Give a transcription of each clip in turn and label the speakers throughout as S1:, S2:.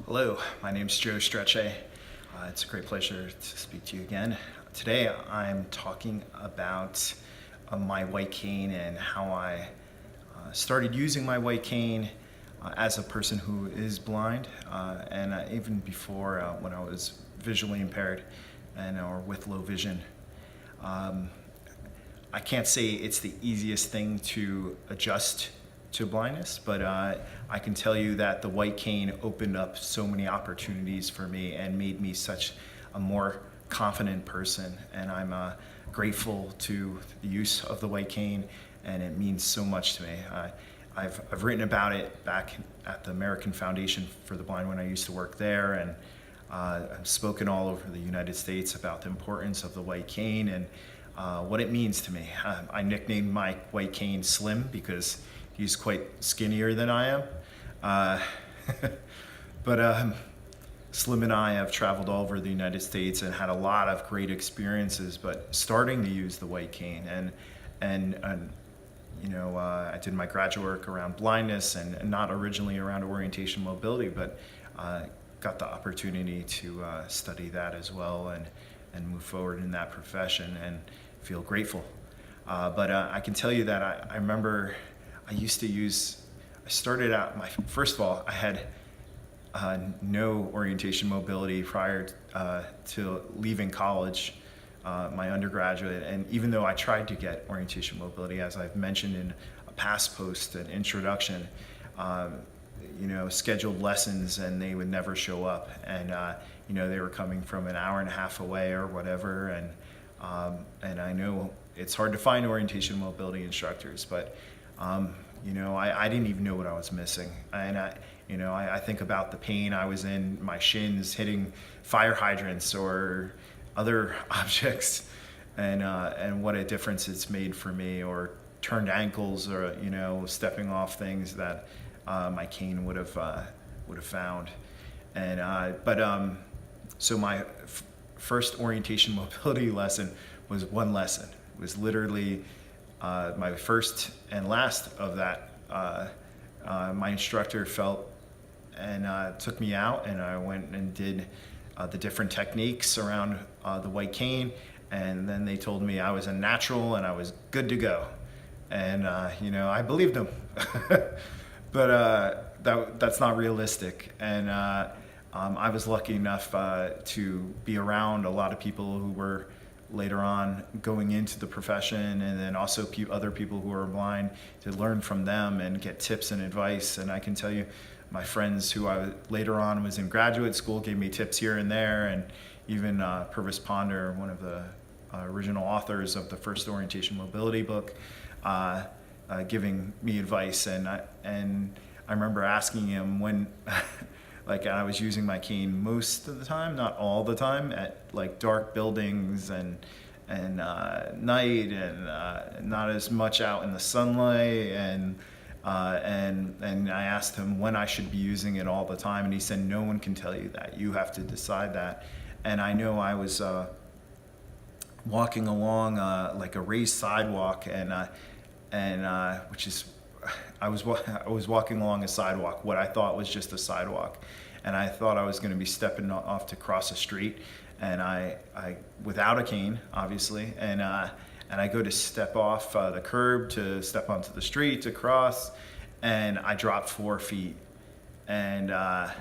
S1: Hello, my name is Joe Strechay. It's a great pleasure to speak to you again. Today I'm talking about my white cane and how I started using my white cane as a person who is blind, and even before when I was visually impaired and or with low vision. Um, I can't say it's the easiest thing to adjust to blindness, but I can tell you that the white cane opened up so many opportunities for me and made me such a more confident person. And I'm grateful to the use of the white cane, and it means so much to me. I've written about it back at the American Foundation for the Blind when I used to work there, and I've spoken all over the United States about the importance of the white cane and what it means to me. I nicknamed my white cane Slim because he's quite skinnier than I am. But Slim and I have traveled all over the United States and had a lot of great experiences, but starting to use the white cane and I did my graduate work around blindness and not originally around orientation mobility, but got the opportunity to study that as well and move forward in that profession and feel grateful. But I can tell you that I remember I started out, first of all, I had no orientation mobility prior to leaving college, my undergraduate. And even though I tried to get orientation mobility, as I've mentioned in a past post, an introduction, scheduled lessons, and they would never show up. And, they were coming from an hour and a half away or whatever. And I know it's hard to find orientation mobility instructors, but I didn't even know what I was missing. And I think about the pain I was in, my shins hitting fire hydrants or other objects, and what a difference it's made for me, or turned ankles, or stepping off things that my cane would have found. And so my first orientation mobility lesson was one lesson. It was literally my first and last of that. My instructor felt and took me out, and I went and did the different techniques around the white cane, and then they told me I was a natural and I was good to go. And I believed them. But that's not realistic. And I was lucky enough to be around a lot of people who were later on going into the profession, and then also other people who are blind, to learn from them and get tips and advice. And I can tell you, my friends who I later on was in graduate school gave me tips here and there, and even Purvis Ponder, one of the original authors of the first orientation mobility book, giving me advice. And I remember asking him when like I was using my cane most of the time, not all the time, at like dark buildings and night, and not as much out in the sunlight, and I asked him when I should be using it all the time, and he said, no one can tell you that. You have to decide that. And I know I was walking along like a raised sidewalk, which is, I was walking along a sidewalk, what I thought was just a sidewalk, and I thought I was going to be stepping off to cross a street, and I without a cane, obviously, and I go to step off the curb to step onto the street to cross, and I dropped 4 feet, and I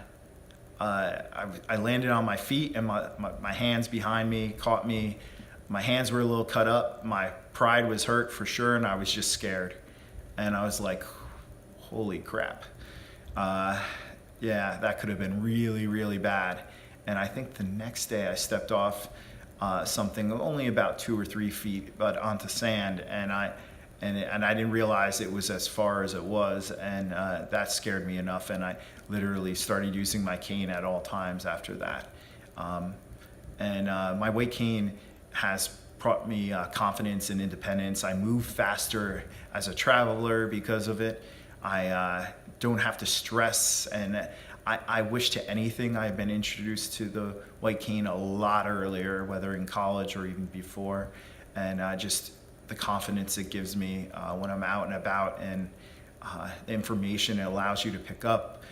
S1: landed on my feet, and my hands behind me caught me. My hands were a little cut up. My pride was hurt for sure, and I was just scared. And I was like, holy crap. Yeah, that could have been really, really bad. And I think the next day I stepped off something only about 2 or 3 feet, but onto sand, and I didn't realize it was as far as it was, and that scared me enough, and I literally started using my cane at all times after that. My white cane has brought me confidence and independence. I move faster as a traveler because of it. I don't have to stress, and I wish to anything I had been introduced to the white cane a lot earlier, whether in college or even before, and just the confidence it gives me when I'm out and about, and the information it allows you to pick up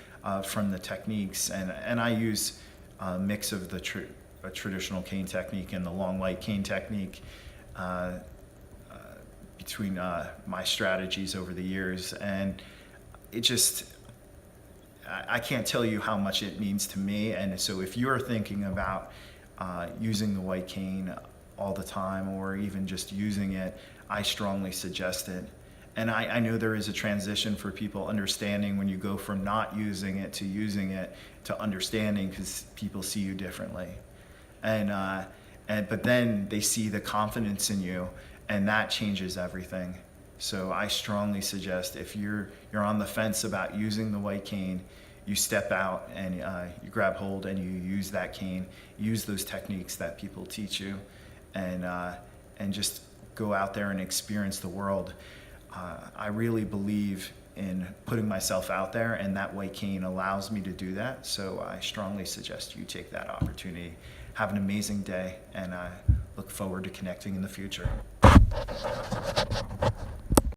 S1: from the techniques. And I use a mix of the a traditional cane technique and the long light cane technique between my strategies over the years. And it just, I can't tell you how much it means to me. And so if you're thinking about using the white cane all the time, or even just using it, I strongly suggest it. And I know there is a transition for people understanding when you go from not using it to using it to understanding, because people see you differently. But then they see the confidence in you, and that changes everything. So I strongly suggest, if you're on the fence about using the white cane, you step out and you grab hold and you use that cane, use those techniques that people teach you, and just go out there and experience the world. I really believe in putting myself out there, and that white cane allows me to do that. So I strongly suggest you take that opportunity. Have an amazing day, and I look forward to connecting in the future.